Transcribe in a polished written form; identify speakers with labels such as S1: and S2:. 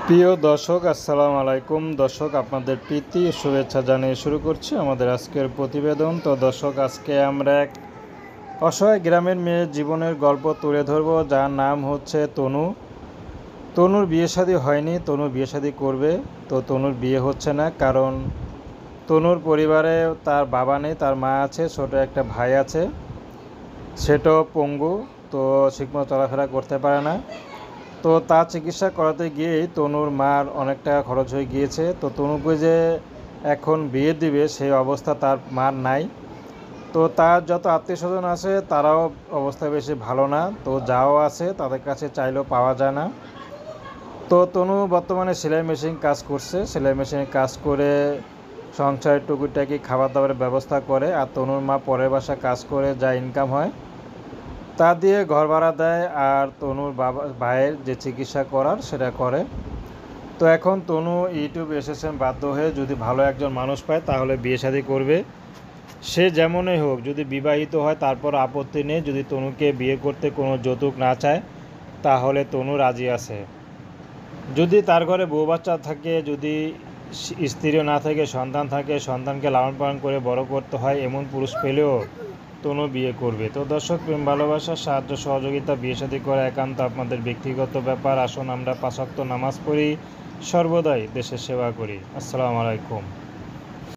S1: প্রিয় দর্শক, আসসালামু আলাইকুম। দর্শক, আপনাদের প্রীতি ও শুভেচ্ছা জানিয়ে শুরু করছি আমাদের আজকের প্রতিবেদন। তো দর্শক, আজকে আমরা এক অসহায় গ্রামের মেয়ের জীবনের গল্প তুলে ধরব, যার নাম হচ্ছে তনু। তনুর বিয়ে শাদী হয়নি, তনু বিয়ে শাদী করবে। তো তনুর বিয়ে হচ্ছে না, কারণ তনুর পরিবারে তার বাবা নেই, তার মা আছে, ছোট একটা ভাই আছে, সেটাও পঙ্গু। তো ঠিকমতো চলাফেরা করতে পারে না। তো তার চিকিৎসা করাতে গিয়েই তনুর মার অনেক টাকা খরচ হয়ে গিয়েছে। তো তনুকে যে এখন বিয়ে দিবে সেই অবস্থা তার মার নাই। তো তার যত আত্মীয় স্বজন আছে তারাও অবস্থা বেশি ভালো না। তো যাও আছে, তাদের কাছে চাইলেও পাওয়া যায় না। তো তনু বর্তমানে সেলাই মেশিন কাজ করছে, সেলাই মেশিনে কাজ করে সংসারের টুকিটাকি খাবার দাবারের ব্যবস্থা করে। আর তনুর মা পরের বাসা কাজ করে যা ইনকাম হয় তা দিয়ে ঘর ভাড়া দেয়, আর তনুর ভাইয়ের যে চিকিৎসা করার সেটা করে। তো এখন তনু ইউটিউবে এসেছেন বাধ্য হয়ে, যদি ভালো একজন মানুষ পায় তাহলে বিয়ে শাদী করবে। সে যেমনই হোক, যদি বিবাহিত হয় তারপর আপত্তি নেই, যদি তনুকে বিয়ে করতে কোনো যৌতুক না চায় তাহলে তনু রাজি আছে। যদি তার ঘরে বউ বাচ্চা থাকে, যদি স্ত্রীও না থাকে, সন্তান থাকে, সন্তানকে লালন পালন করে বড় করতে হয়, এমন পুরুষ পেলেও তনু বিয়ে করবে। তো দর্শক, প্রেম ভালোবাসা সাহায্য সহযোগিতা বিয়ে শাদী করা একান্ত আপনাদের ব্যক্তিগত ব্যাপার। আসুন আমরা 5 ওয়াক্ত নামাজ পড়ি, সর্বদাই দেশের সেবা করি। আসসালামু আলাইকুম।